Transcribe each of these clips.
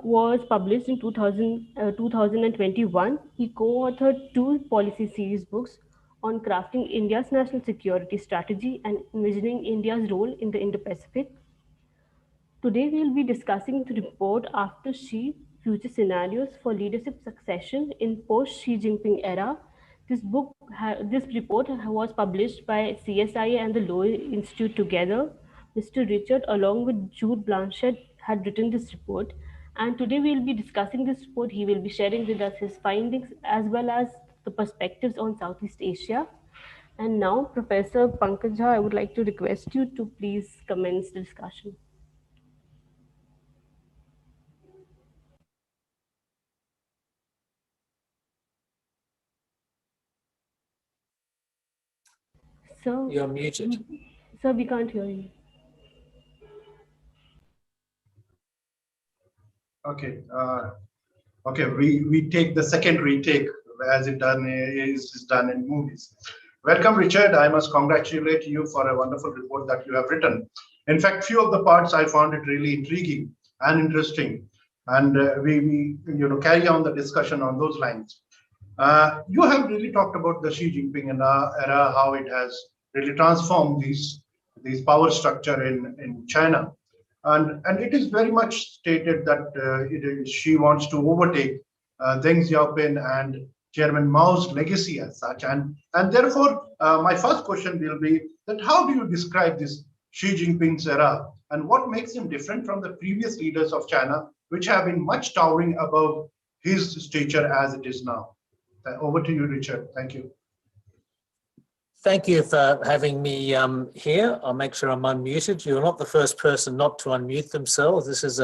was published in 2021. He co-authored two policy series books on crafting India's national security strategy and envisioning India's role in the Indo-Pacific. Today, we will be discussing the report after Xi future scenarios for leadership succession in post-Xi Jinping era. This report was published by CSIA and the Lowe Institute together. Mr. Richard, along with Jude Blanchett, had written this report. And today we will be discussing this report. He will be sharing with us his findings as well as the perspectives on Southeast Asia. And now, Professor Pankaj Jha, I would like to request you to please commence the discussion. So, You're muted. Sir, we can't hear you. Okay. Okay. We take the second retake as it is done in movies. Welcome, Richard. I must congratulate you for a wonderful report that you have written. In fact, few of the parts I found it really intriguing and interesting, and we carry on the discussion on those lines. You have really talked about the Xi Jinping era, how it has really transformed these power structure in China, and it is very much stated that Xi wants to overtake Deng Xiaoping and Chairman Mao's legacy as such, and therefore my first question will be that how do you describe this Xi Jinping's era, and what makes him different from the previous leaders of China, which have been much towering above his stature as it is now? Over to you, Richard. Thank you. Thank you for having me here. I'll make sure I'm unmuted. You're not the first person not to unmute themselves. This is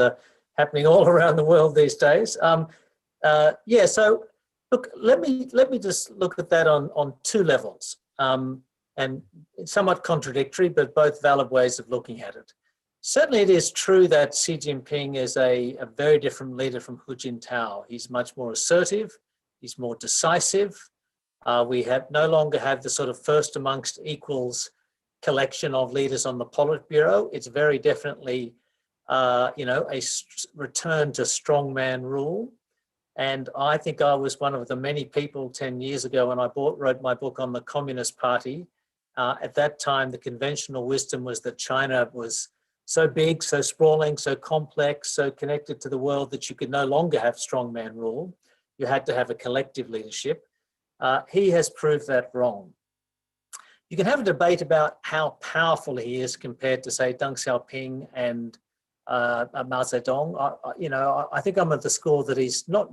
happening all around the world these days. Yeah, so look, let me just look at that on two levels, and it's somewhat contradictory, but both valid ways of looking at it. Certainly, it is true that Xi Jinping is a very different leader from Hu Jintao. He's much more assertive. He's more decisive. We no longer have the sort of first amongst equals collection of leaders on the Politburo. It's very definitely, a return to strongman rule. And I think I was one of the many people 10 years ago when I wrote my book on the Communist Party. At that time, the conventional wisdom was that China was so big, so sprawling, so complex, so connected to the world that you could no longer have strongman rule. You had to have a collective leadership. He has proved that wrong. You can have a debate about how powerful he is compared to, say, Deng Xiaoping and Mao Zedong. I think I'm at the school that he's not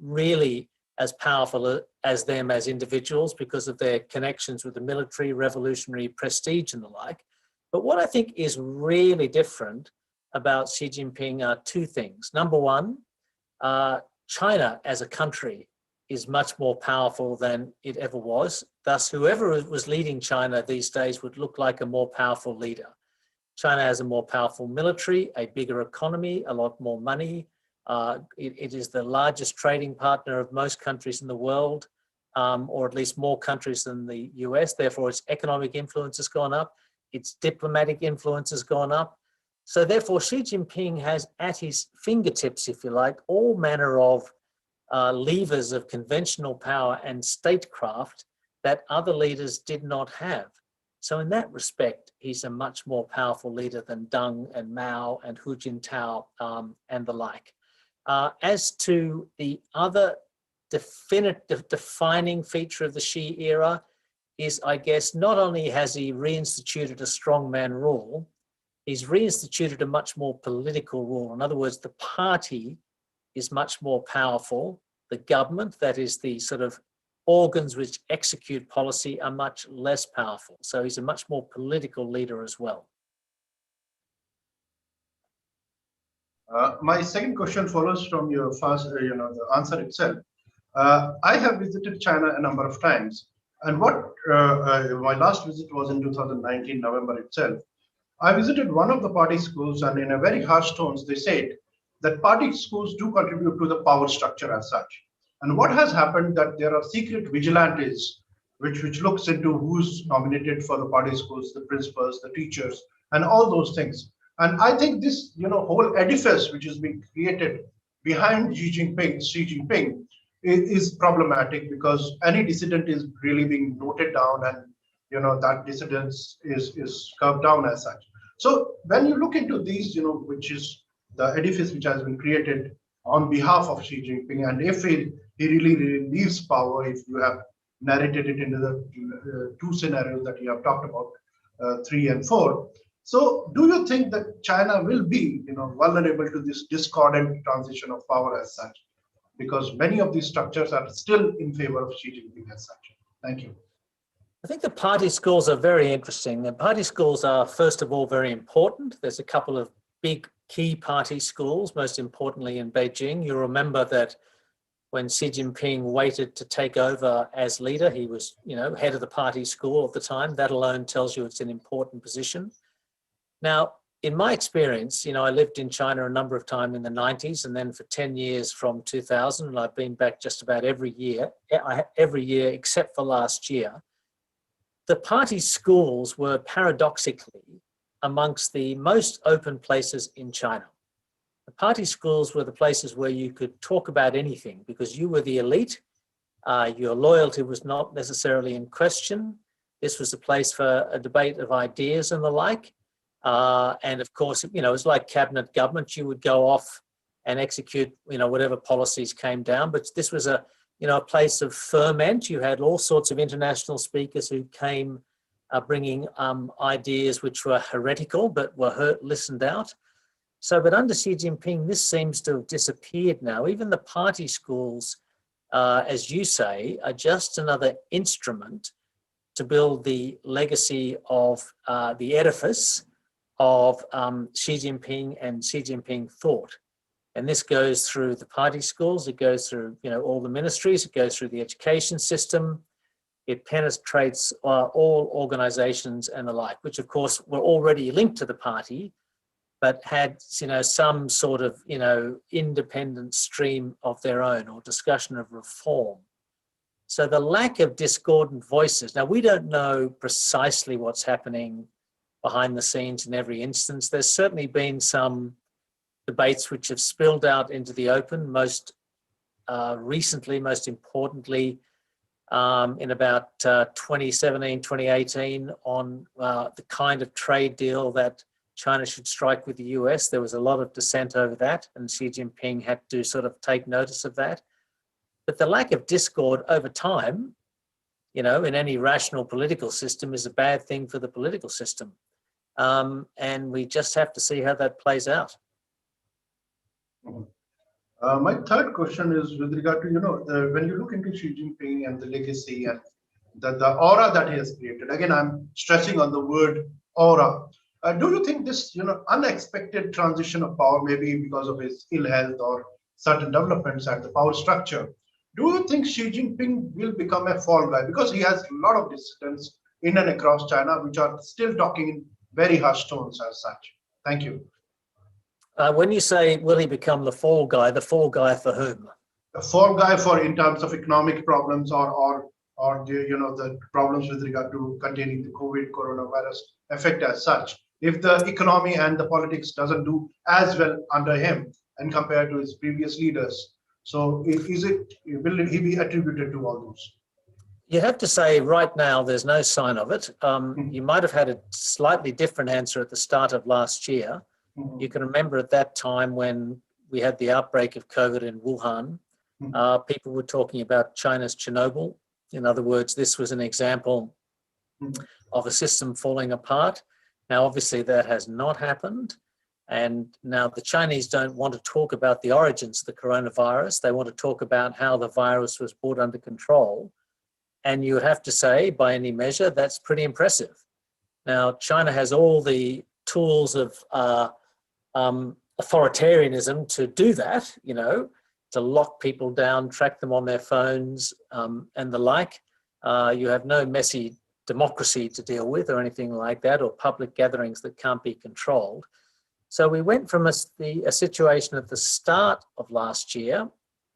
really as powerful as them as individuals because of their connections with the military, revolutionary prestige and the like. But what I think is really different about Xi Jinping are two things. Number one, China as a country is much more powerful than it ever was. Thus, whoever was leading China these days would look like a more powerful leader. China has a more powerful military, a bigger economy, a lot more money. It is the largest trading partner of most countries in the world, or at least more countries than the US. Therefore, its economic influence has gone up. Its diplomatic influence has gone up. So therefore, Xi Jinping has at his fingertips, if you like, all manner of levers of conventional power and statecraft that other leaders did not have. So in that respect, he's a much more powerful leader than Deng and Mao and Hu Jintao and the like. As to the other defining feature of the Xi era is, I guess, not only has he reinstituted a strongman rule, he's reinstituted a much more political rule. In other words, the party is much more powerful. The government, that is the sort of organs which execute policy, are much less powerful. So he's a much more political leader as well. My second question follows from your first, the answer itself. I have visited China a number of times, and my last visit was in 2019, November itself. I visited one of the party schools, and in a very harsh tones, they said that party schools do contribute to the power structure as such. And what has happened that there are secret vigilantes which looks into who's nominated for the party schools, the principals, the teachers, and all those things. And I think this whole edifice which is being created behind Xi Jinping is problematic because any dissident is really being noted down, and that dissidence is curbed down as such. So when you look into these, which is the edifice which has been created on behalf of Xi Jinping, and if he really leaves power, if you have narrated it into the two scenarios that you have talked about, 3 and 4. So, do you think that China will be, vulnerable to this discordant transition of power as such? Because many of these structures are still in favor of Xi Jinping as such. Thank you. I think the party schools are very interesting. The party schools are, first of all, very important. There's a couple of big key party schools, most importantly in Beijing. You remember that when Xi Jinping waited to take over as leader, he was, head of the party school at the time. That alone tells you it's an important position. Now, in my experience, I lived in China a number of times in the 90s, and then for 10 years from 2000, and I've been back just about every year except for last year. The party schools were paradoxically amongst the most open places in China. The party schools were the places where you could talk about anything because you were the elite. Your loyalty was not necessarily in question. This was a place for a debate of ideas and the like. And of course, it was like cabinet government. You would go off and execute, whatever policies came down. But this was a place of ferment. You had all sorts of international speakers who came bringing ideas which were heretical but were listened out. So, but under Xi Jinping, this seems to have disappeared now. Even the party schools, as you say, are just another instrument to build the legacy of the edifice of Xi Jinping and Xi Jinping thought. And this goes through the party schools, it goes through all the ministries, it goes through the education system, it penetrates all organizations and the like, which of course were already linked to the party, but had some sort of independent stream of their own or discussion of reform. So the lack of discordant voices. Now we don't know precisely what's happening behind the scenes in every instance. There's certainly been some debates which have spilled out into the open, most recently, most importantly, in about 2017, 2018 on the kind of trade deal that China should strike with the US. There was a lot of dissent over that, and Xi Jinping had to sort of take notice of that. But the lack of discord over time, in any rational political system is a bad thing for the political system. And we just have to see how that plays out. My third question is with regard to, when you look into Xi Jinping and the legacy and the aura that he has created. Again, I'm stressing on the word aura. Do you think this, unexpected transition of power, maybe because of his ill health or certain developments at the power structure, do you think Xi Jinping will become a fall guy? Because he has a lot of dissidents in and across China, which are still talking in very harsh tones as such. Thank you. When you say, will he become the fall guy for whom? The fall guy for in terms of economic problems or the problems with regard to containing the COVID coronavirus effect as such. If the economy and the politics doesn't do as well under him and compared to his previous leaders, so will he be attributed to all those? You have to say right now there's no sign of it. You might have had a slightly different answer at the start of last year. You can remember at that time when we had the outbreak of COVID in Wuhan, people were talking about China's Chernobyl. In other words, this was an example of a system falling apart. Now, obviously, that has not happened. And now the Chinese don't want to talk about the origins of the coronavirus. They want to talk about how the virus was brought under control. And you have to say, by any measure, that's pretty impressive. Now, China has all the tools of authoritarianism to do that, to lock people down, track them on their phones, and the like. You have no messy democracy to deal with or anything like that, or public gatherings that can't be controlled. So we went from a situation at the start of last year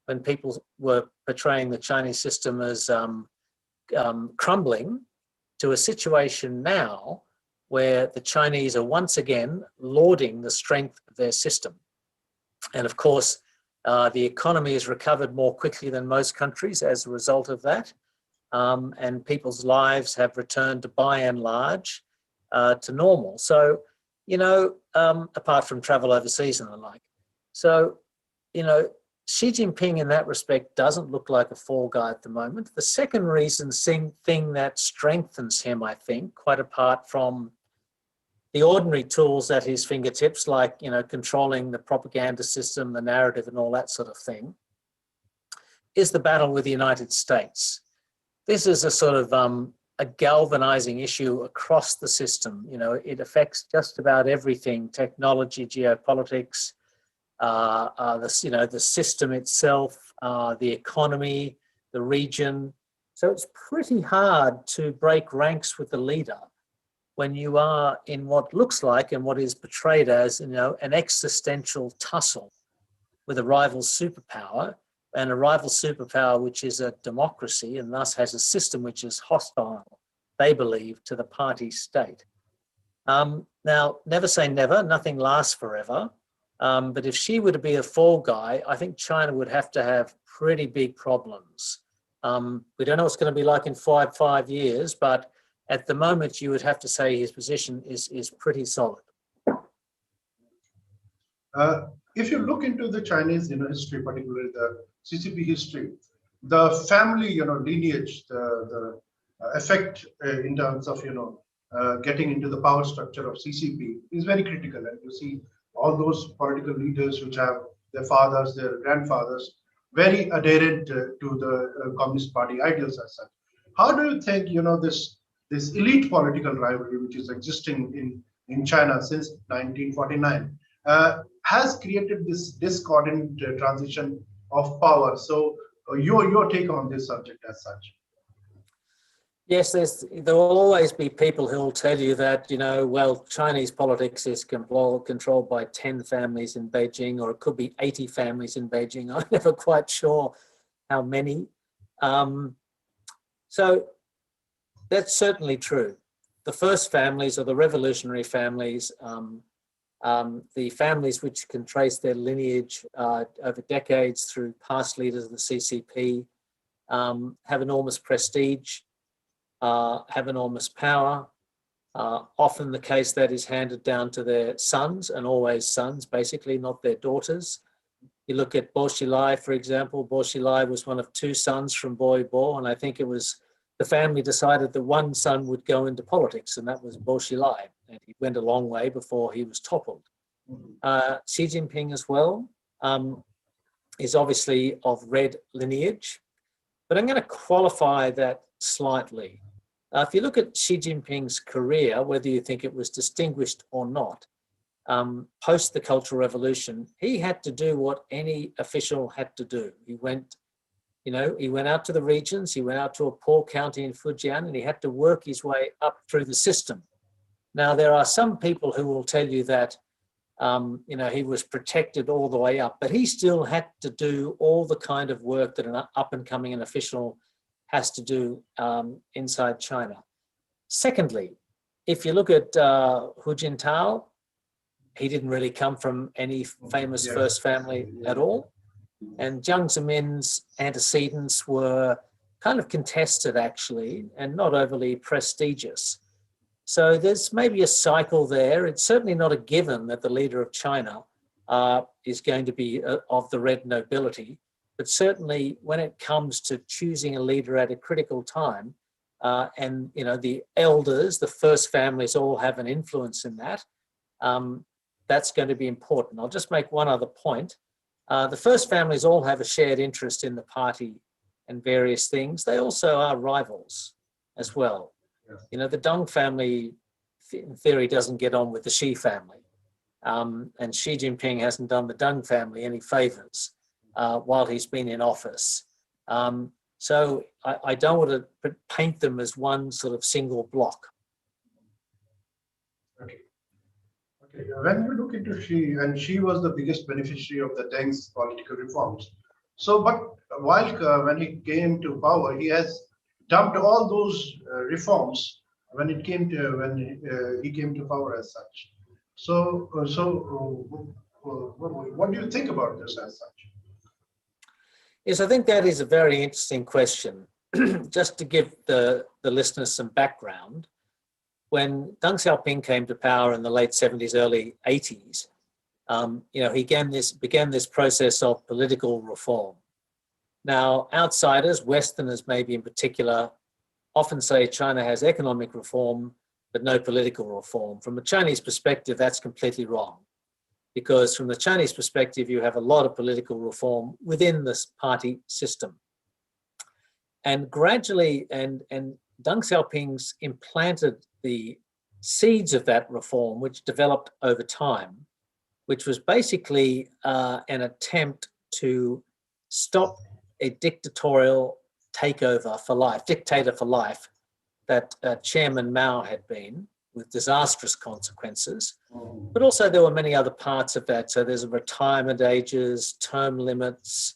when people were portraying the Chinese system as crumbling to a situation now where the Chinese are once again lauding the strength of their system. And of course, The economy has recovered more quickly than most countries as a result of that. And people's lives have returned to, by and large, to normal. So, apart from travel overseas and the like. So, Xi Jinping in that respect doesn't look like a fall guy at the moment. The second thing that strengthens him, I think, quite apart from the ordinary tools at his fingertips, like, controlling the propaganda system, the narrative and all that sort of thing, is the battle with the United States. This is a sort of a galvanizing issue across the system. It affects just about everything: technology, geopolitics, the system itself, the economy, the region. So it's pretty hard to break ranks with the leader when you are in what looks like and what is portrayed as, an existential tussle with a rival superpower, and a rival superpower which is a democracy and thus has a system which is hostile, they believe, to the party state. Now, never say never, nothing lasts forever. But if she were to be a fall guy, I think China would have to have pretty big problems. We don't know what's going to be like in five years, but at the moment, you would have to say his position is pretty solid. If you look into the Chinese, history, particularly the CCP history, the family, lineage, the effect in terms of, getting into the power structure of CCP is very critical. And you see all those political leaders which have their fathers, their grandfathers, very adherent to the Communist Party ideals as such. How do you think, this elite political rivalry, which is existing in China since 1949, has created this discordant transition of power? So your take on this subject as such? Yes, there will always be people who will tell you that, Chinese politics is controlled by 10 families in Beijing, or it could be 80 families in Beijing. I'm never quite sure how many. So that's certainly true. The first families are the revolutionary families, the families which can trace their lineage over decades through past leaders of the CCP, have enormous prestige, have enormous power. Often the case that is handed down to their sons, and always sons, basically, not their daughters. You look at Bo Xilai, for example. Bo Xilai was one of two sons from Bo Bo, and I think it was the family decided that one son would go into politics, and that was Bo Xilai. And he went a long way before he was toppled. Xi Jinping as well is obviously of red lineage, but I'm going to qualify that slightly. If you look at Xi Jinping's career, whether you think it was distinguished or not, post the Cultural Revolution, he had to do what any official had to do. He went out to the regions, he went out to a poor county in Fujian, and he had to work his way up through the system. Now, there are some people who will tell you that, he was protected all the way up, but he still had to do all the kind of work that an up-and-coming official has to do inside China. Secondly, if you look at Hu Jintao, he didn't really come from any famous first family at all. And Jiang Zemin's antecedents were kind of contested, actually, and not overly prestigious. So there's maybe a cycle there. It's certainly not a given that the leader of China is going to be of the red nobility. But certainly when it comes to choosing a leader at a critical time, and the elders, the first families all have an influence in that, that's going to be important. I'll just make one other point. The first families all have a shared interest in the party and various things. They also are rivals as well. Yeah. The Deng family, in theory, doesn't get on with the Xi family. And Xi Jinping hasn't done the Deng family any favors while he's been in office. So I don't want to paint them as one sort of single block. Okay. When you look into Xi, and Xi was the biggest beneficiary of the Deng's political reforms. So, but while when he came to power, he has dumped all those reforms when he came to power as such. So what do you think about this as such? Yes, I think that is a very interesting question. Just to give the listeners some background, when Deng Xiaoping came to power in the late 70s, early 80s, he began this process of political reform. Now, outsiders, Westerners maybe in particular, often say China has economic reform, but no political reform. From a Chinese perspective, that's completely wrong. Because from the Chinese perspective, you have a lot of political reform within this party system. And gradually, and Deng Xiaoping's implanted the seeds of that reform, which developed over time, which was basically an attempt to stop a dictatorial takeover for life, dictator for life, that Chairman Mao had been, with disastrous consequences. But also there were many other parts of that. So there's retirement ages, term limits.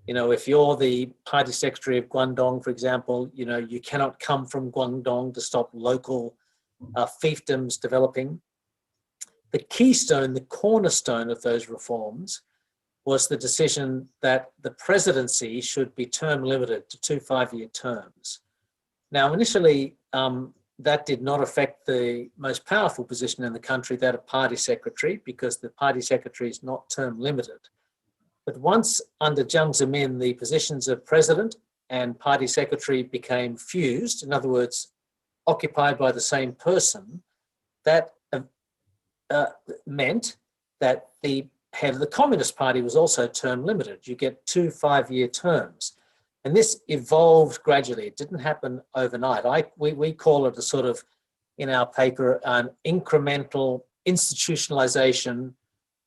If you're the party secretary of Guangdong, for example, you cannot come from Guangdong to stop local fiefdoms developing. The keystone, the cornerstone of those reforms was the decision that the presidency should be term limited to 2 5-year terms. Now, initially, that did not affect the most powerful position in the country, that of party secretary, because the party secretary is not term limited. But once under Jiang Zemin, the positions of president and party secretary became fused, in other words, occupied by the same person, that meant that the head of the Communist Party was also term limited. You get 2 5-year terms. And this evolved gradually. It didn't happen overnight. We call it a sort of, in our paper, an incremental institutionalization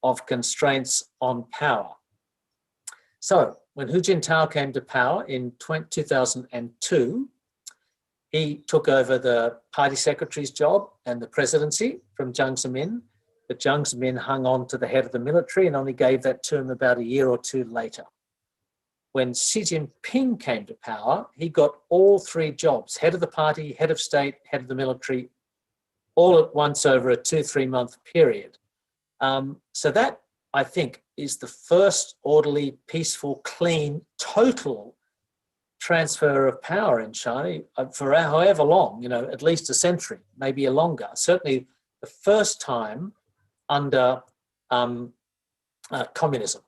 of constraints on power. So when Hu Jintao came to power in 2002, he took over the party secretary's job and the presidency from Jiang Zemin. But Jiang Zemin hung on to the head of the military and only gave that to him about a year or two later. When Xi Jinping came to power, he got all 3 jobs, head of the party, head of state, head of the military, all at once over a 2-3 month period. So that, I think, is the first orderly, peaceful, clean, total transfer of power in China for however long, at least a century, maybe a longer. Certainly the first time under communism.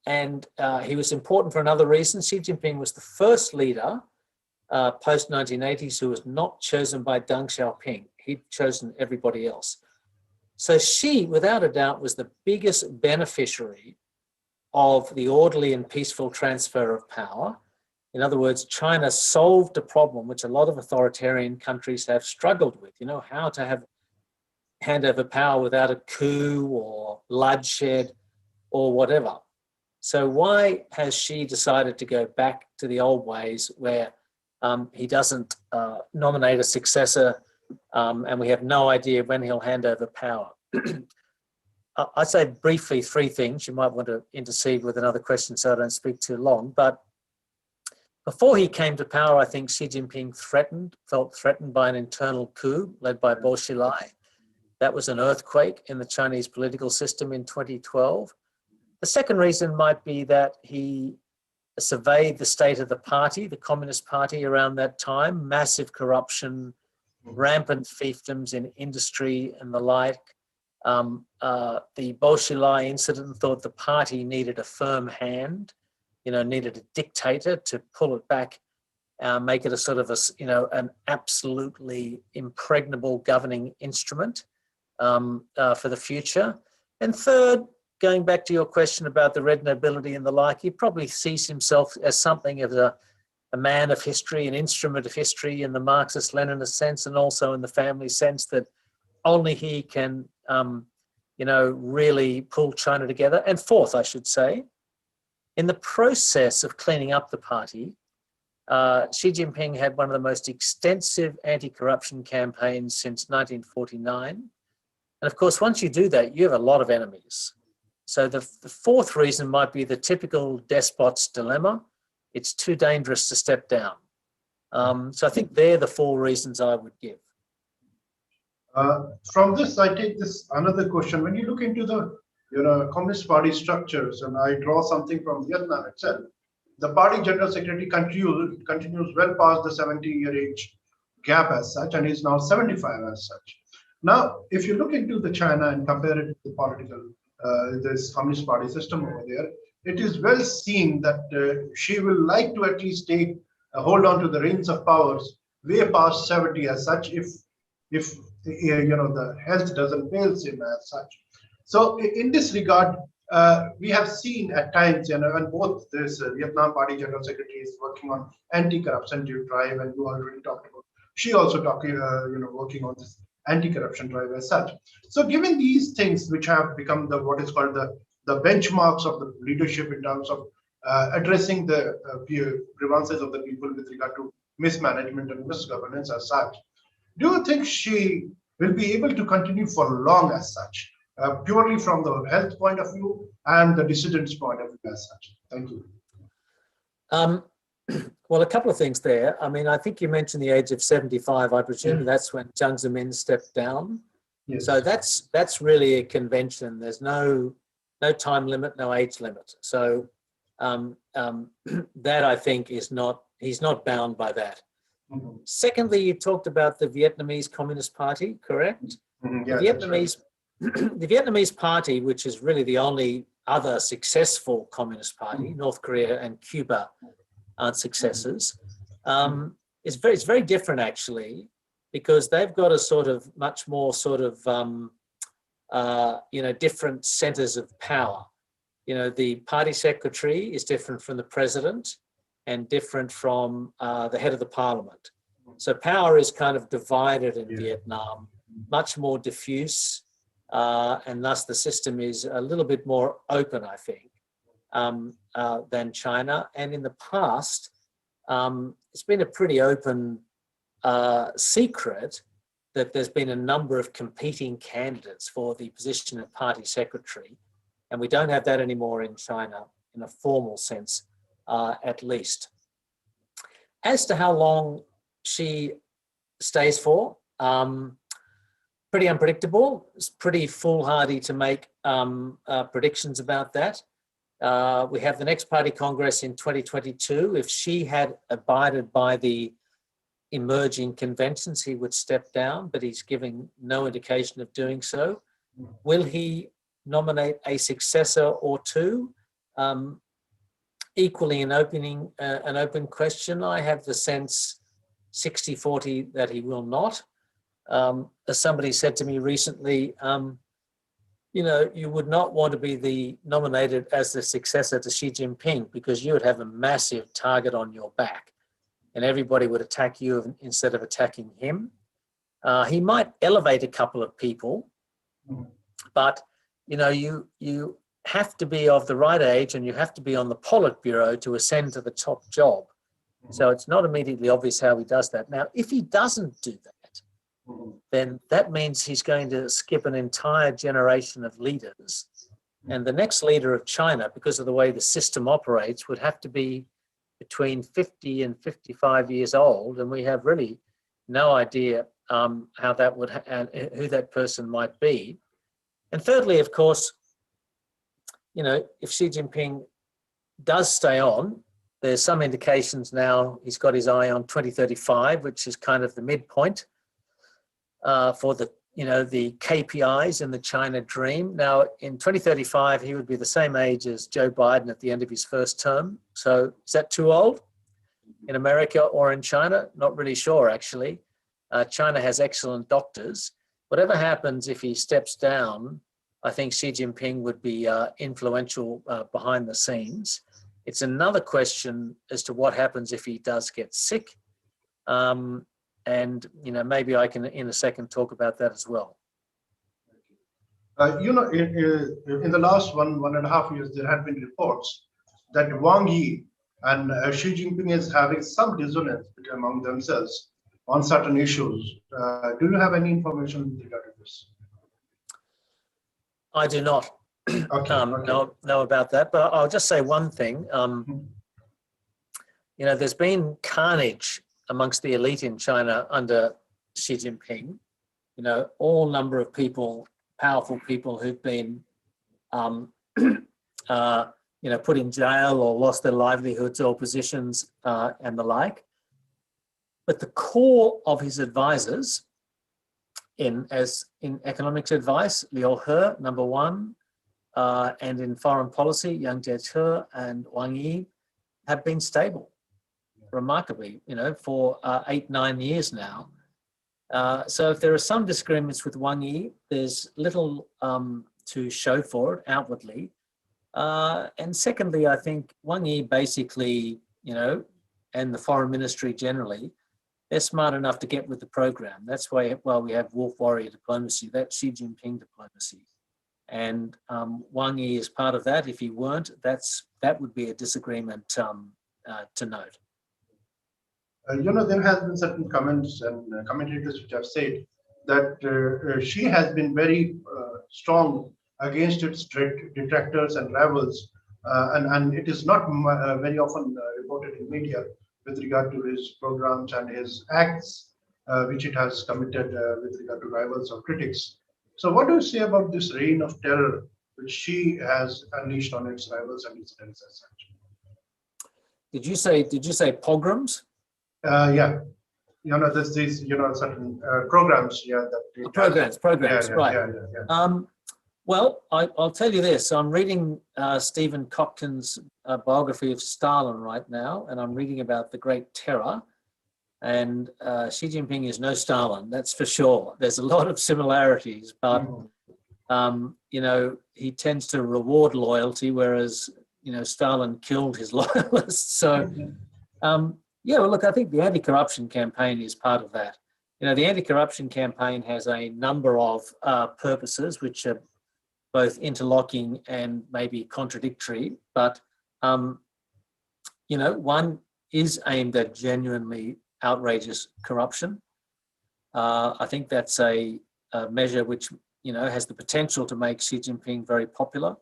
And he was important for another reason. Xi Jinping was the first leader post-1980s who was not chosen by Deng Xiaoping. He'd chosen everybody else. So Xi, without a doubt, was the biggest beneficiary of the orderly and peaceful transfer of power. In other words, China solved a problem which a lot of authoritarian countries have struggled with, how to hand over power without a coup or bloodshed or whatever. So why has Xi decided to go back to the old ways where he doesn't nominate a successor and we have no idea when he'll hand over power? I'd say briefly 3 things. You might want to intercede with another question so I don't speak too long. But before he came to power, I think Xi Jinping felt threatened by an internal coup led by Bo Xilai. That was an earthquake in the Chinese political system in 2012. The second reason might be that he surveyed the state of the party, the Communist Party around that time, massive corruption, rampant fiefdoms in industry and the like. The Bo Xilai incident thought the party needed a firm hand, needed a dictator to pull it back, make it a sort of an absolutely impregnable governing instrument for the future. And third, going back to your question about the red nobility and the like, he probably sees himself as something of a man of history, an instrument of history in the Marxist-Leninist sense, and also in the family sense that only he can, really pull China together. And fourth, I should say, in the process of cleaning up the party, Xi Jinping had one of the most extensive anti-corruption campaigns since 1949. And of course, once you do that, you have a lot of enemies. So the fourth reason might be the typical despot's dilemma. It's too dangerous to step down. So I think they're the 4 reasons I would give. From this, I take this another question. When you look into the Communist Party structures, and I draw something from Vietnam itself. The party general secretary continues well past the 70-year age gap as such, and is now 75 as such. Now, if you look into the China and compare it to the political, this Communist Party system over there, it is well seen that she will like to at least take hold on to the reins of powers way past 70 as such, if the health doesn't fail him as such. So in this regard, we have seen at times, and both this Vietnam Party General Secretary is working on anti-corruption drive, and you already talked about. She also talking, working on this anti-corruption drive as such. So, given these things, which have become what is called the benchmarks of the leadership in terms of addressing the grievances of the people with regard to mismanagement and misgovernance as such, do you think she will be able to continue for long as such? Purely from the health point of view and the dissidents' point of view as such. Thank you. Well, a couple of things there. I mean, I think you mentioned the age of 75. I presume that's when Jiang Zemin stepped down. Yes. So that's really a convention. There's no time limit, no age limit. So that I think he's not bound by that. Mm-hmm. Secondly, you talked about the Vietnamese Communist Party, correct? Mm-hmm. Yeah, the Vietnamese Party, which is really the only other successful Communist Party, North Korea and Cuba aren't successors, it's very different actually, because they've got a sort of much more sort of, different centers of power. The party secretary is different from the president and different from the head of the parliament. So power is kind of divided in Vietnam, much more diffuse, and thus the system is a little bit more open, I think, than China. And in the past, it's been a pretty open secret that there's been a number of competing candidates for the position of party secretary. And we don't have that anymore in China in a formal sense, at least. As to how long she stays for, pretty unpredictable. It's pretty foolhardy to make predictions about that. We have the next party congress in 2022. If she had abided by the emerging conventions, he would step down, but he's giving no indication of doing so. Will he nominate a successor or two? Equally an open question. I have the sense 60-40 that he will not. As somebody said to me recently, you would not want to be nominated as the successor to Xi Jinping, because you would have a massive target on your back and everybody would attack you instead of attacking him. He might elevate a couple of people, but you have to be of the right age and you have to be on the Politburo to ascend to the top job. So it's not immediately obvious how he does that. Now, if he doesn't do that, then that means he's going to skip an entire generation of leaders. And the next leader of China, because of the way the system operates, would have to be between 50 and 55 years old. And we have really no idea how that would, and who that person might be. And thirdly, of course, if Xi Jinping does stay on, there's some indications now he's got his eye on 2035, which is kind of the midpoint for the KPIs in the China dream. Now, in 2035, he would be the same age as Joe Biden at the end of his first term. So is that too old in America or in China? Not really sure, actually. China has excellent doctors. Whatever happens if he steps down, I think Xi Jinping would be influential behind the scenes. It's another question as to what happens if he does get sick. And maybe I can, in a second, talk about that as well. In the last one and a half years, there have been reports that Wang Yi and Xi Jinping is having some dissonance among themselves on certain issues. Do you have any information with regard to this? I do not know about that, but I'll just say one thing. There's been carnage amongst the elite in China under Xi Jinping. All number of people, powerful people who've been put in jail or lost their livelihoods or positions and the like. But the core of his advisors in economics advice, Liu He, number one, and in foreign policy, Yang Jiechi and Wang Yi, have been stable, remarkably, for 8-9 years now. So if there are some disagreements with Wang Yi, there's little to show for it outwardly. And secondly, I think Wang Yi basically, and the foreign ministry generally, they're smart enough to get with the program. That's why we have wolf warrior diplomacy. That's Xi Jinping diplomacy. And Wang Yi is part of that. If he weren't, that would be a disagreement to note. There has been certain comments and commentators which have said that she has been very strong against its detractors and rivals, and it is not very often reported in media with regard to his programs and his acts which it has committed with regard to rivals or critics. So what do you say about this reign of terror which she has unleashed on its rivals and its friends as such? Did you say pogroms? Yeah. There's these, certain programs, Programs, right. Yeah. Well, I'll tell you this. I'm reading Stephen Kotkin's biography of Stalin right now, and I'm reading about the Great Terror. And Xi Jinping is no Stalin, that's for sure. There's a lot of similarities, but, he tends to reward loyalty, whereas, Stalin killed his loyalists. So, look, I think the anti-corruption campaign is part of that. The anti-corruption campaign has a number of purposes, which are both interlocking and maybe contradictory, but, one is aimed at genuinely outrageous corruption. I think that's a measure which, has the potential to make Xi Jinping very popular.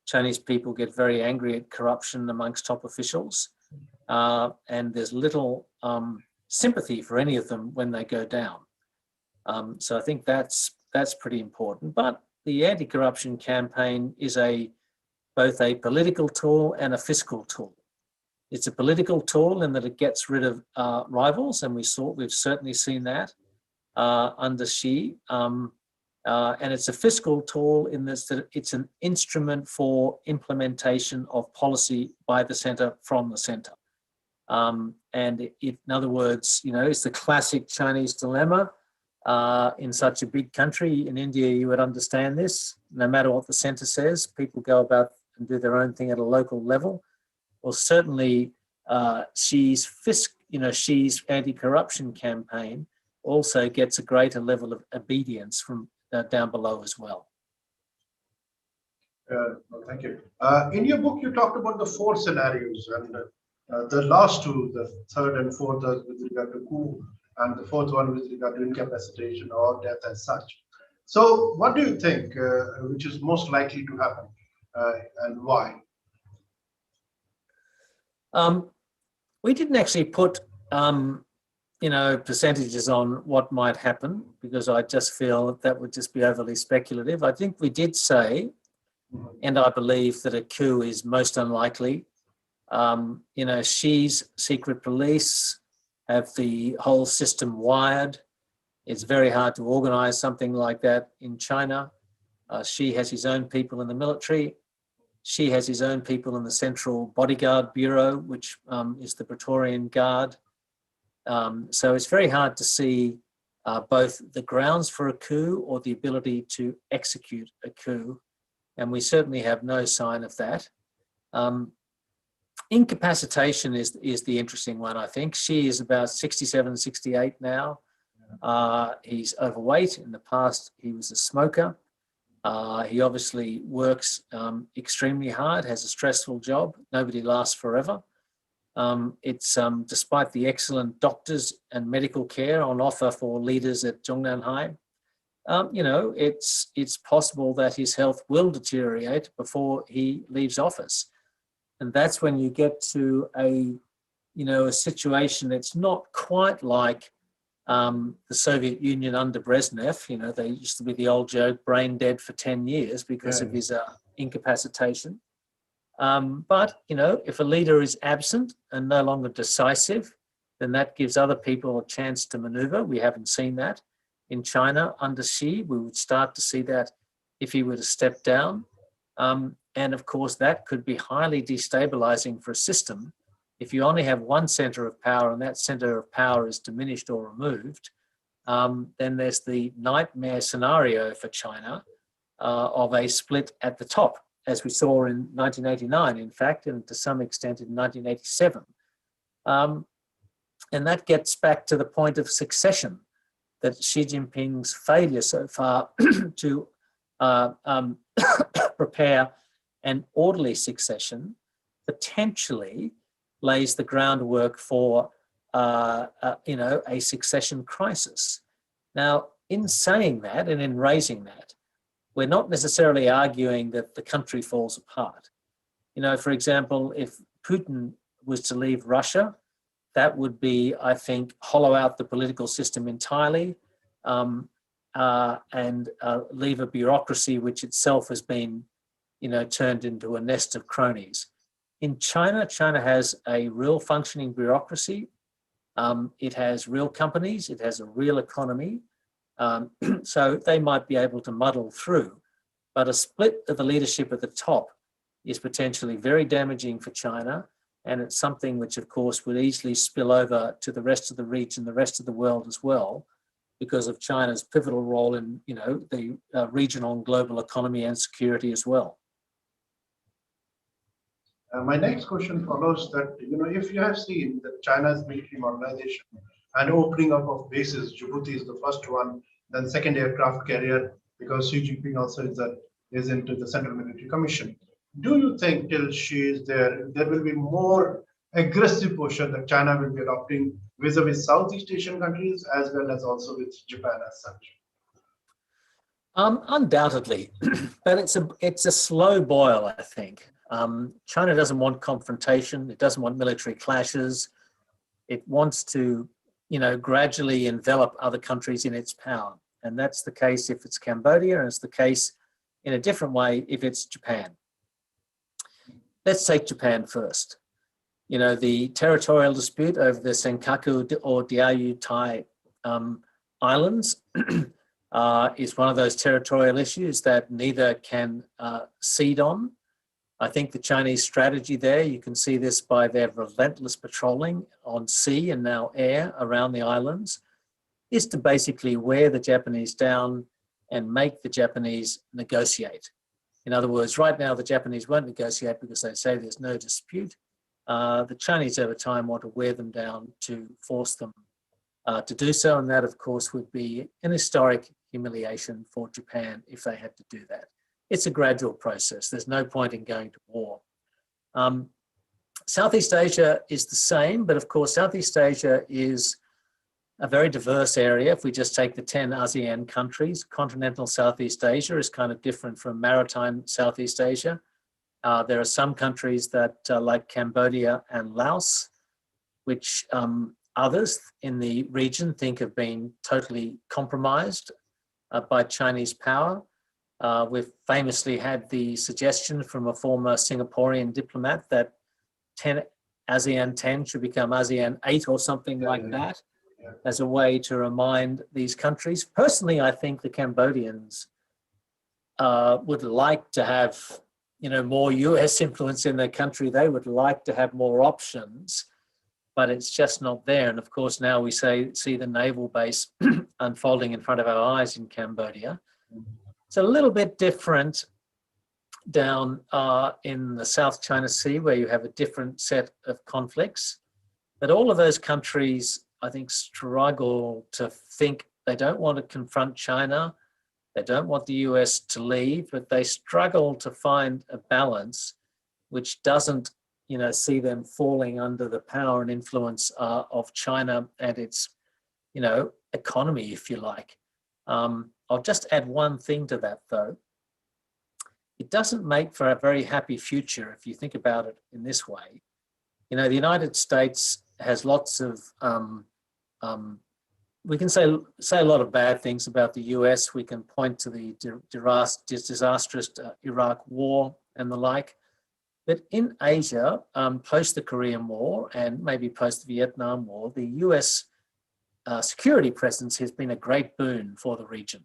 Chinese people get very angry at corruption amongst top officials, and there's little sympathy for any of them when they go down. So I think that's pretty important. But the anti-corruption campaign is both a political tool and a fiscal tool. It's a political tool in that it gets rid of rivals, and we've certainly seen that under Xi. And it's a fiscal tool in this that it's an instrument for implementation of policy by the centre from the centre. And in other words, it's the classic Chinese dilemma. In such a big country, in India, you would understand this. No matter what the centre says, people go about and do their own thing at a local level. Well, certainly, Xi's anti-corruption campaign also gets a greater level of obedience from down below as well. Well, thank you. In your book, you talked about the 4 scenarios, and the last 2, the third and fourth, with regard to coup, and the fourth one with regard to incapacitation or death as such. So, what do you think, which is most likely to happen, and why? We didn't actually put, percentages on what might happen, because I just feel that would just be overly speculative. I think we did say, and I believe that a coup is most unlikely. Xi's secret police have the whole system wired. It's very hard to organize something like that in China. Xi has his own people in the military. Xi has his own people in the Central Bodyguard Bureau, which is the Praetorian Guard. So it's very hard to see both the grounds for a coup or the ability to execute a coup. And we certainly have no sign of that. Incapacitation is the interesting one, I think. Xi is about 67, 68 now. He's overweight. In the past, he was a smoker. He obviously works extremely hard, has a stressful job. Nobody lasts forever. It's despite the excellent doctors and medical care on offer for leaders at Zhongnanhai, it's possible that his health will deteriorate before he leaves office. And that's when you get to a situation that's not quite like the Soviet Union under Brezhnev. They used to be the old joke, brain dead for 10 years because of his incapacitation. But, if a leader is absent and no longer decisive, then that gives other people a chance to maneuver. We haven't seen that. In China, under Xi, we would start to see that if he were to step down. And of course, that could be highly destabilizing for a system. If you only have one center of power and that center of power is diminished or removed, then there's the nightmare scenario for China of a split at the top, as we saw in 1989, in fact, and to some extent in 1987. And that gets back to the point of succession, that Xi Jinping's failure so far to prepare an orderly succession potentially lays the groundwork for a succession crisis. Now, in saying that and in raising that, we're not necessarily arguing that the country falls apart. For example, if Putin was to leave Russia, that would be, I think, hollow out the political system entirely and leave a bureaucracy which itself has been, turned into a nest of cronies. In China, China has a real functioning bureaucracy. It has real companies. It has a real economy. So they might be able to muddle through. But a split of the leadership at the top is potentially very damaging for China. And it's something which, of course, would easily spill over to the rest of the region, the rest of the world as well, because of China's pivotal role in, the regional and global economy and security as well. My next question follows that, if you have seen that China's military modernization and opening up of bases, Djibouti is the first one, then second aircraft carrier, because Xi Jinping also is into the Central Military Commission. Do you think till she is there will be more aggressive posture that China will be adopting vis-a-vis Southeast Asian countries as well as also with Japan as such? Undoubtedly, but it's a slow boil, I think. China doesn't want confrontation. It doesn't want military clashes. It wants to, gradually envelop other countries in its power. And that's the case if it's Cambodia, and it's the case in a different way if it's Japan. Let's take Japan first. The territorial dispute over the Senkaku or Diaoyu Tai islands is one of those territorial issues that neither can cede on. I think the Chinese strategy there, you can see this by their relentless patrolling on sea and now air around the islands, is to basically wear the Japanese down and make the Japanese negotiate. In other words, right now the Japanese won't negotiate because they say there's no dispute. The Chinese over time want to wear them down to force them to do so, and that of course would be an historic humiliation for Japan if they had to do that. It's a gradual process. There's no point in going to war. Southeast Asia is the same, but of course Southeast Asia is a very diverse area. If we just take the 10 ASEAN countries, continental Southeast Asia is kind of different from maritime Southeast Asia. There are some countries that, like Cambodia and Laos, which others in the region think have been totally compromised by Chinese power. We've famously had the suggestion from a former Singaporean diplomat that ASEAN 10 should become ASEAN 8 or something like that, as a way to remind these countries. Personally, I think the Cambodians would like to have, more US influence in their country. They would like to have more options, but it's just not there. And of course, now we see the naval base unfolding in front of our eyes in Cambodia. It's a little bit different down in the South China Sea, where you have a different set of conflicts. But all of those countries, I think, struggle to think. They don't want to confront China. They don't want the US to leave, but they struggle to find a balance which doesn't, see them falling under the power and influence of China and its, economy, if you like. I'll just add one thing to that, though. It doesn't make for a very happy future if you think about it in this way. The United States has lots of we can say a lot of bad things about the US. We can point to the disastrous Iraq War and the like. But in Asia, post the Korean War and maybe post the Vietnam War, the US security presence has been a great boon for the region.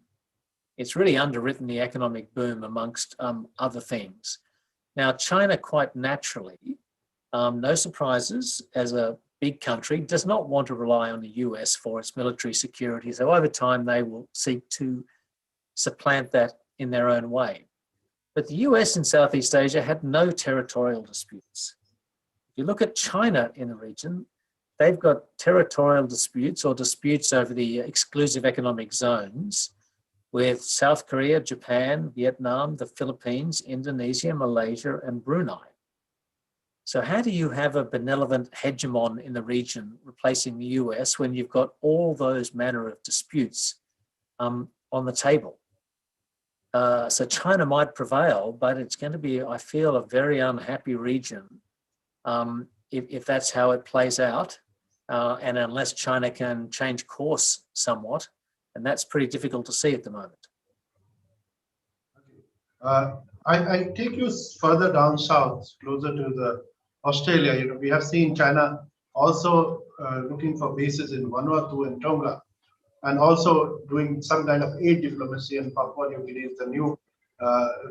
It's really underwritten the economic boom amongst other things. Now, China quite naturally, no surprises, as a big country, does not want to rely on the US for its military security. So over time, they will seek to supplant that in their own way. But the US in Southeast Asia had no territorial disputes. If you look at China in the region, they've got territorial disputes or disputes over the exclusive economic zones with South Korea, Japan, Vietnam, the Philippines, Indonesia, Malaysia, and Brunei. So how do you have a benevolent hegemon in the region replacing the US when you've got all those manner of disputes on the table? So China might prevail, but it's going to be, I feel, a very unhappy region if that's how it plays out, and unless China can change course somewhat, and that's pretty difficult to see at the moment. I take you further down south, closer to the Australia. You know, we have seen China also looking for bases in Vanuatu and Tonga, and also doing some kind of aid diplomacy. And Papua New Guinea is the new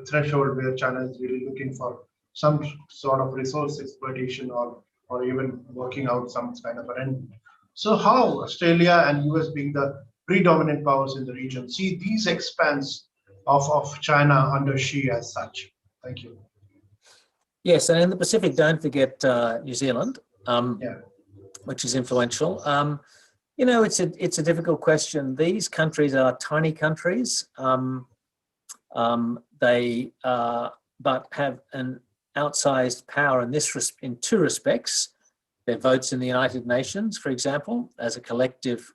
threshold where China is really looking for some sort of resource exploitation or even working out some kind of arrangement. So how Australia and US, being the predominant powers in the region, see these expanse of China under Xi as such? Thank you. Yes, and in the Pacific, don't forget New Zealand, which is influential. You know, it's a difficult question. These countries are tiny countries. They but have an outsized power in two respects. Their votes in the United Nations, for example, as a collective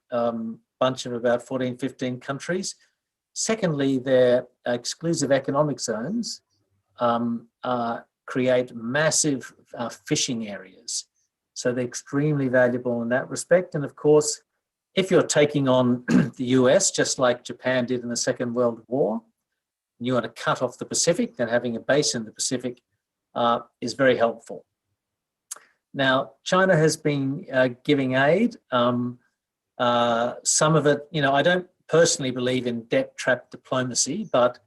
bunch of about 14, 15 countries. Secondly, their exclusive economic zones create massive fishing areas. So they're extremely valuable in that respect. And of course, if you're taking on the US, just like Japan did in the Second World War, and you want to cut off the Pacific, then having a base in the Pacific is very helpful. Now, China has been giving aid. Some of it, you know, I don't personally believe in debt trap diplomacy, but,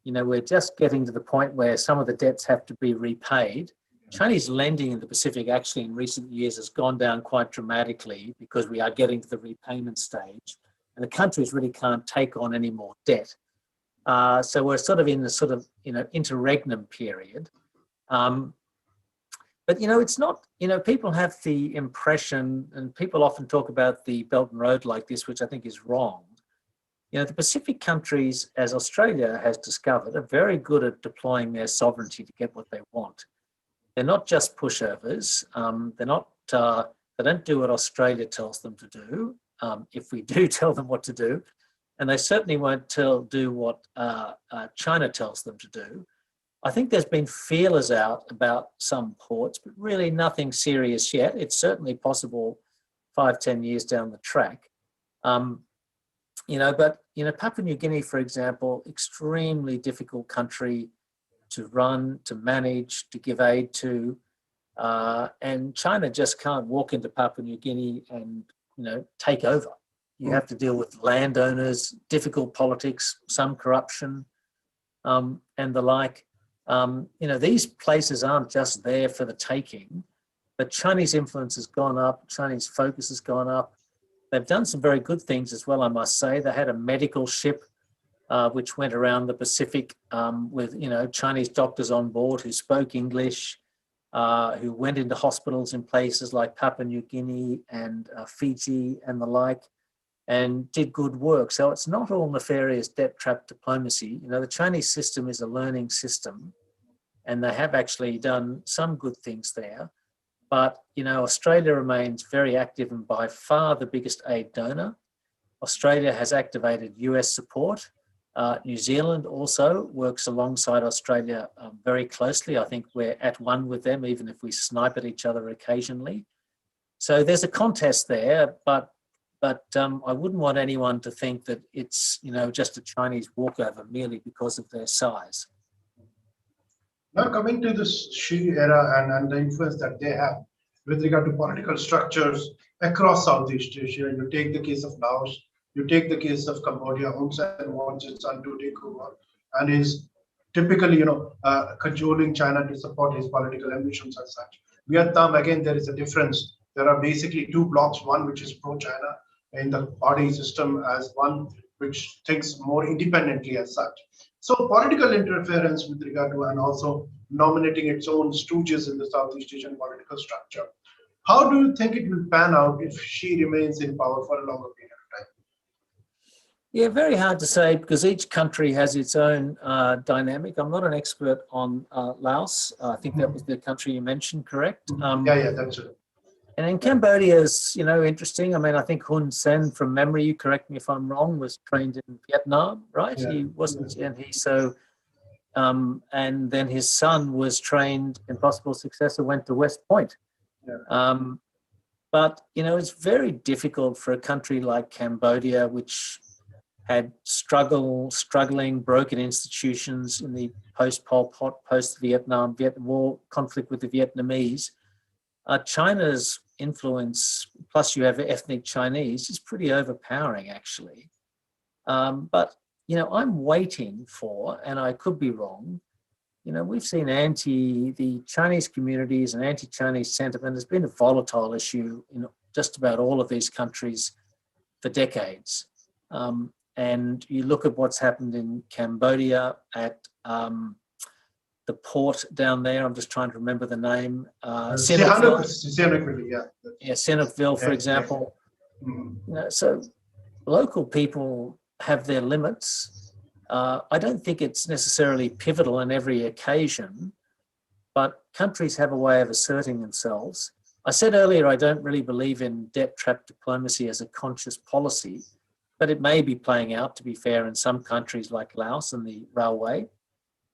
you know, we're just getting to the point where some of the debts have to be repaid. Chinese lending in the Pacific actually in recent years has gone down quite dramatically because we are getting to the repayment stage and the countries really can't take on any more debt. So we're sort of in the sort of, you know, interregnum period. But, you know, it's not, you know, people have the impression, and people often talk about the Belt and Road like this, which I think is wrong. You know, the Pacific countries, as Australia has discovered, are very good at deploying their sovereignty to get what they want. They're not just pushovers. They don't do what Australia tells them to do, if we do tell them what to do. And they certainly won't do what China tells them to do. I think there's been feelers out about some ports, but really nothing serious yet. It's certainly possible 5-10 years down the track. You know, but, you know, Papua New Guinea, for example, extremely difficult country to run, to manage, to give aid to. And China just can't walk into Papua New Guinea and, you know, take over. You have to deal with landowners, difficult politics, some corruption, and the like. You know, these places aren't just there for the taking, but Chinese influence has gone up, Chinese focus has gone up. They've done some very good things as well, I must say. They had a medical ship which went around the Pacific with, you know, Chinese doctors on board who spoke English, who went into hospitals in places like Papua New Guinea and Fiji and the like, and did good work. So it's not all nefarious debt trap diplomacy. You know, the Chinese system is a learning system, and they have actually done some good things there. But, you know, Australia remains very active and by far the biggest aid donor. Australia has activated US support. New Zealand also works alongside Australia very closely. I think we're at one with them, even if we snipe at each other occasionally. So there's a contest there, but I wouldn't want anyone to think that it's, just a Chinese walkover merely because of their size. Now coming to this Xi era and the influence that they have with regard to political structures across Southeast Asia. You take the case of Laos, you take the case of Cambodia. Hun Sen wants its son to take over and is typically, cajoling China to support his political ambitions as such. Vietnam, again, there is a difference. There are basically two blocks, one which is pro-China in the party system as one which thinks more independently as such. So political interference with regard to and also nominating its own stooges in the Southeast Asian political structure. How do you think it will pan out if she remains in power for a longer period of time? Yeah, very hard to say because each country has its own dynamic. I'm not an expert on Laos. I think that was the country you mentioned, correct? Yeah, that's it. And in Cambodia is, interesting. I mean, I think Hun Sen, from memory, you correct me if I'm wrong, was trained in Vietnam, right? Yeah. He wasn't, and then his son was trained, impossible successor, went to West Point. Yeah. But, it's very difficult for a country like Cambodia, which had struggling, broken institutions in the post-Pol Pot, post-Vietnam War conflict with the Vietnamese. China's influence, plus you have ethnic Chinese, is pretty overpowering, actually. But, I'm waiting for, and I could be wrong, we've seen the Chinese communities and anti-Chinese sentiment has been a volatile issue in just about all of these countries for decades. And you look at what's happened in Cambodia at the port down there. I'm just trying to remember the name. Sihanoukville, yeah. Yeah, Sihanoukville, for example. So local people have their limits. I don't think it's necessarily pivotal in every occasion, but countries have a way of asserting themselves. I said earlier, I don't really believe in debt trap diplomacy as a conscious policy, but it may be playing out, to be fair, in some countries like Laos and the railway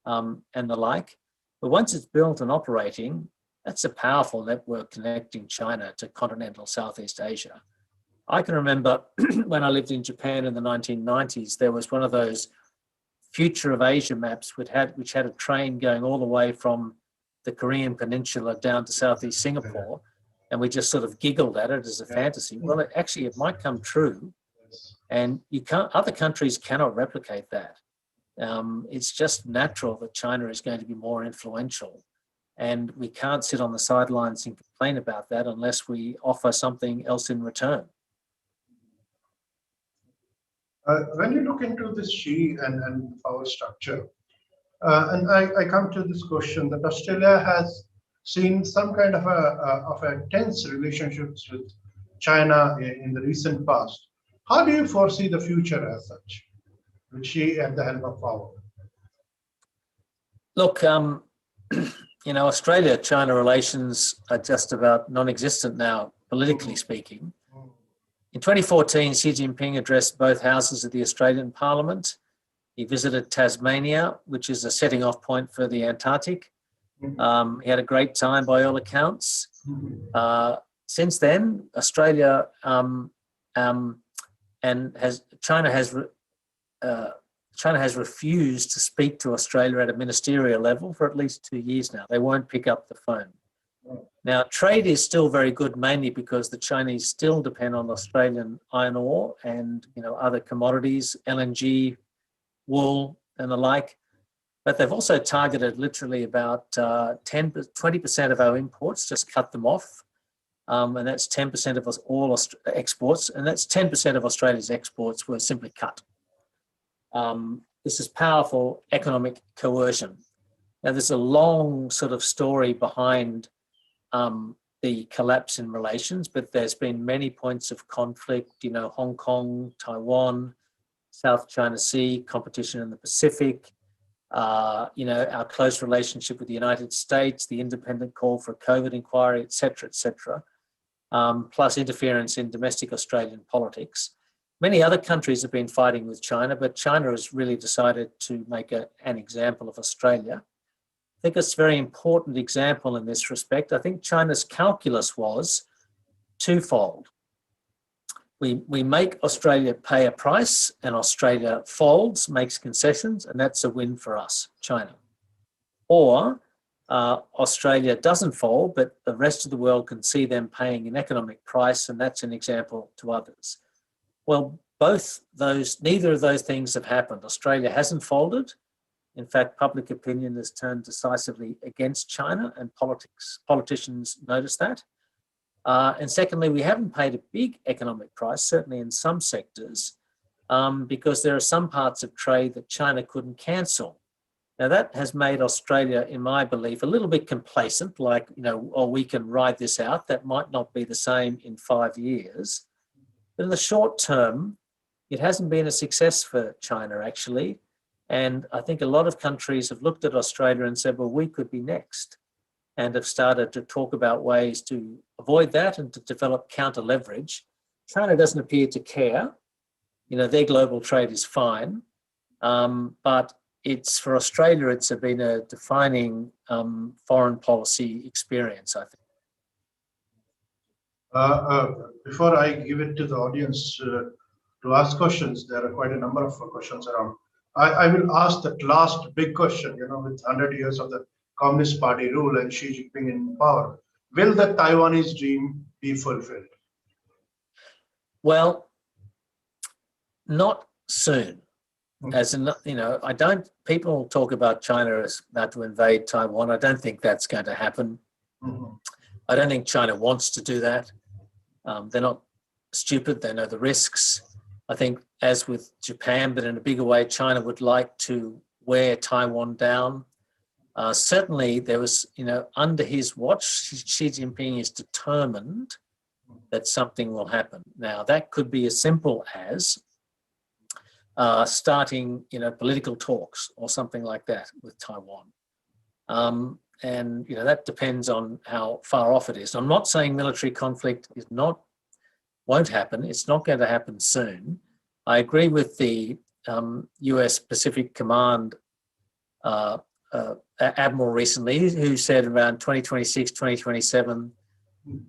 and the like. But once it's built and operating, that's a powerful network connecting China to continental Southeast Asia. I can remember when I lived in Japan in the 1990s, there was one of those Future of Asia maps which had a train going all the way from the Korean Peninsula down to Southeast Singapore, and we just sort of giggled at it as a fantasy. Well, it might come true, and other countries cannot replicate that. It's just natural that China is going to be more influential, and we can't sit on the sidelines and complain about that unless we offer something else in return. When you look into this Xi and power structure, and I come to this question that Australia has seen some kind of a tense relationships with China in the recent past. How do you foresee the future as such, with Xi at the helm of power? Look, Australia-China relations are just about non-existent now, politically speaking. In 2014, Xi Jinping addressed both houses of the Australian Parliament. He visited Tasmania, which is a setting off point for the Antarctic. He had a great time by all accounts. Since then, Australia China has refused to speak to Australia at a ministerial level for at least 2 years now. They won't pick up the phone. Now, trade is still very good, mainly because the Chinese still depend on Australian iron ore and other commodities, LNG, wool, and the like. But they've also targeted literally about 20% of our imports, just cut them off. And that's 10% of all exports, and that's 10% of Australia's exports were simply cut. This is powerful economic coercion. Now, there's a long sort of story behind the collapse in relations, but there's been many points of conflict, Hong Kong, Taiwan, South China Sea, competition in the Pacific, our close relationship with the United States, the independent call for a COVID inquiry, et cetera, plus interference in domestic Australian politics. Many other countries have been fighting with China, but China has really decided to make an example of Australia. I think it's a very important example in this respect. I think China's calculus was twofold. we make Australia pay a price, and Australia folds, makes concessions, and that's a win for us, China. Or Australia doesn't fold, but the rest of the world can see them paying an economic price, and that's an example to others. Well, neither of those things have happened. Australia hasn't folded. In fact, public opinion has turned decisively against China, and politicians notice that. And secondly, we haven't paid a big economic price, certainly in some sectors, because there are some parts of trade that China couldn't cancel. Now, that has made Australia, in my belief, a little bit complacent, like, we can ride this out. That might not be the same in 5 years. But in the short term, it hasn't been a success for China, actually. And I think a lot of countries have looked at Australia and said, well, we could be next, and have started to talk about ways to avoid that and to develop counter leverage. China doesn't appear to care. Their global trade is fine. But for Australia, it's been a defining foreign policy experience, I think. Before I give it to the audience to ask questions, there are quite a number of questions around. I will ask that last big question, with 100 years of the Communist Party rule and Xi Jinping in power, will the Taiwanese dream be fulfilled? Well, not soon. As in, people talk about China as about to invade Taiwan. I don't think that's going to happen. Mm-hmm. I don't think China wants to do that. They're not stupid. They know the risks. I think, as with Japan, but in a bigger way, China would like to wear Taiwan down. Certainly, there was, under his watch, Xi Jinping is determined that something will happen. Now, that could be as simple as starting, political talks or something like that with Taiwan. And, that depends on how far off it is. I'm not saying military conflict won't happen. It's not going to happen soon. I agree with the US Pacific Command admiral recently, who said around 2026, 2027,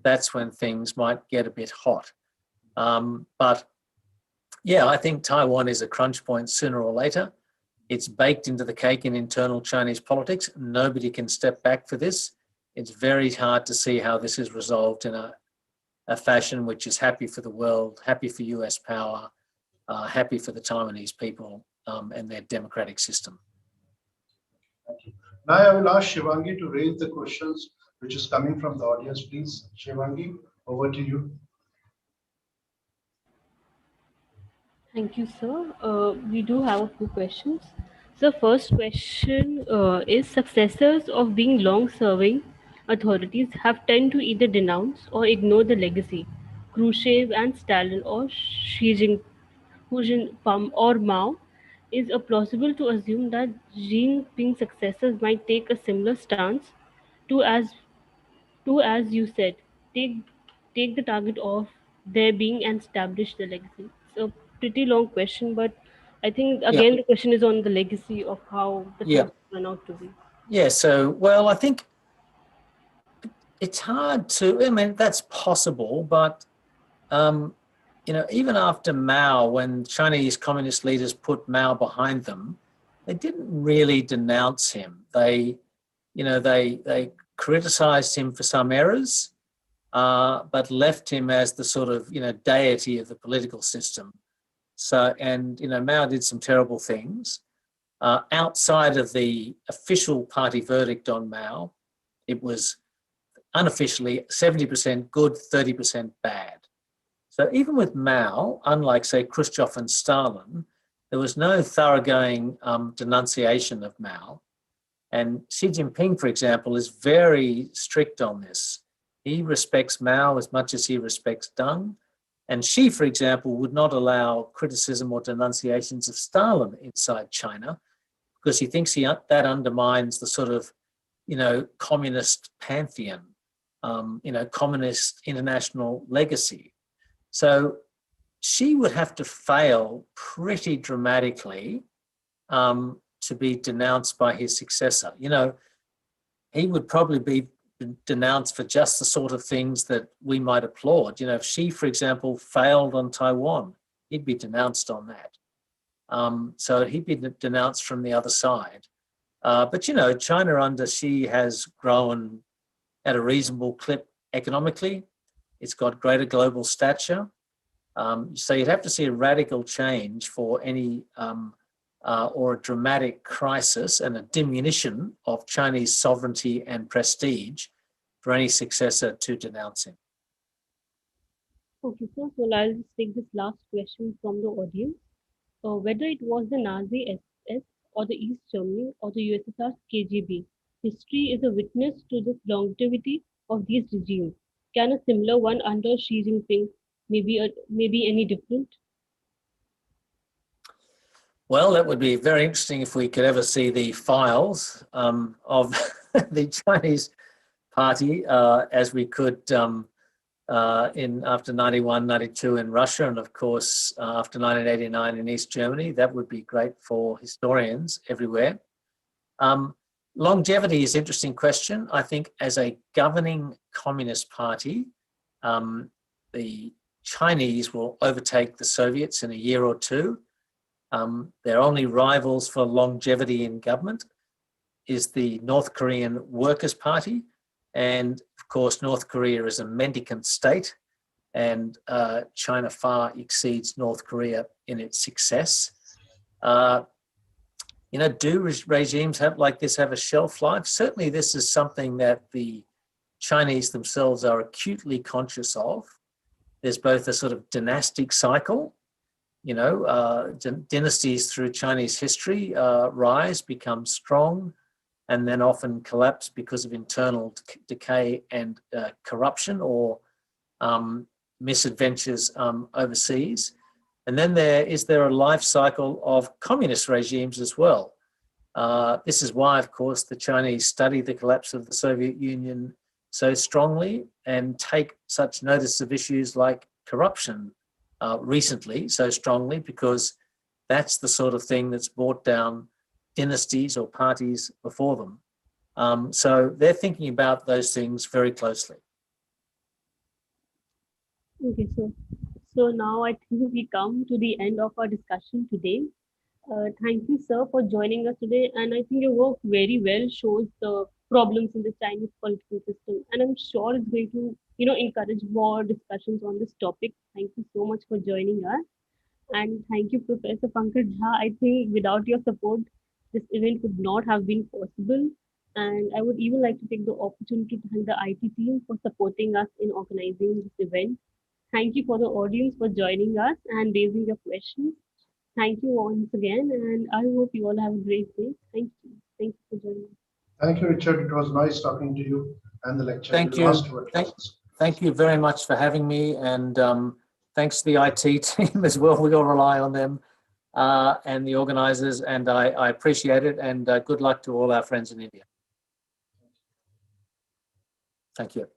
that's when things might get a bit hot. But yeah, I think Taiwan is a crunch point sooner or later. It's baked into the cake in internal Chinese politics. Nobody can step back for this. It's very hard to see how this is resolved in a fashion which is happy for the world, happy for US power, happy for the Taiwanese people and their democratic system. Now I will ask Shivangi to raise the questions which is coming from the audience. Please, Shivangi, over to you. Thank you, sir. We do have a few questions. So, first question is: successors of being long-serving authorities have tend to either denounce or ignore the legacy. Khrushchev and Stalin, or Hu Jinping or Mao. Is it plausible to assume that Xi Jinping's successors might take a similar stance to as you said, take take the target of their being and establish the legacy? It's a pretty long question, but I think again the question is on the legacy of how the things turn out to be. Yeah, so I think it's hard to, that's possible, but even after Mao, when Chinese communist leaders put Mao behind them, they didn't really denounce him. They criticized him for some errors, but left him as the sort of, deity of the political system. So, and, Mao did some terrible things. Outside of the official party verdict on Mao, it was unofficially 70% good, 30% bad. So even with Mao, unlike, say, Khrushchev and Stalin, there was no thoroughgoing denunciation of Mao. And Xi Jinping, for example, is very strict on this. He respects Mao as much as he respects Deng. And Xi, for example, would not allow criticism or denunciations of Stalin inside China because he thinks that undermines the sort of, communist pantheon, communist international legacy. So Xi would have to fail pretty dramatically to be denounced by his successor. He would probably be denounced for just the sort of things that we might applaud. You know, if Xi, for example, failed on Taiwan, he'd be denounced on that. So he'd be denounced from the other side. But, you know, China under Xi has grown at a reasonable clip economically. It's got greater global stature. So you'd have to see a radical change for any or a dramatic crisis and a diminution of Chinese sovereignty and prestige for any successor to denounce him. Okay, sir. So I'll just take this last question from the audience. Whether it was the Nazi SS or the East Germany or the USSR's KGB, history is a witness to the longevity of these regimes. Can a similar one under Xi Jinping maybe any different? Well, that would be very interesting if we could ever see the files of the Chinese party as we could after 91, 92 in Russia, and of course after 1989 in East Germany. That would be great for historians everywhere. Longevity is an interesting question. I think as a governing communist party, the Chinese will overtake the Soviets in a year or two. Their only rivals for longevity in government is the North Korean Workers' Party. And of course, North Korea is a mendicant state, and China far exceeds North Korea in its success. You know, do regimes like this have a shelf life? Certainly this is something that the Chinese themselves are acutely conscious of. There's both a sort of dynastic cycle, you know, dynasties through Chinese history rise, become strong, and then often collapse because of internal decay and corruption or misadventures overseas. And then is there a life cycle of communist regimes as well. This is why, of course, the Chinese study the collapse of the Soviet Union so strongly and take such notice of issues like corruption recently so strongly, because that's the sort of thing that's brought down dynasties or parties before them. So they're thinking about those things very closely. Okay, so now I think we come to the end of our discussion today. Thank you, sir, for joining us today. And I think your work very well shows the problems in the Chinese political system. And I'm sure it's going to, you know, encourage more discussions on this topic. Thank you so much for joining us. And thank you, Professor Pankaj Jha. I think without your support, this event would not have been possible. And I would even like to take the opportunity to thank the IT team for supporting us in organizing this event. Thank you for the audience for joining us and raising your questions. Thank you once again, and I hope you all have a great day. Thank you. Thank you for joining. Thank you, Richard. It was nice talking to you and the lecture. Thank you. Thank you very much for having me, and thanks to the IT team as well. We all rely on them and the organisers, and I appreciate it. And good luck to all our friends in India. Thank you.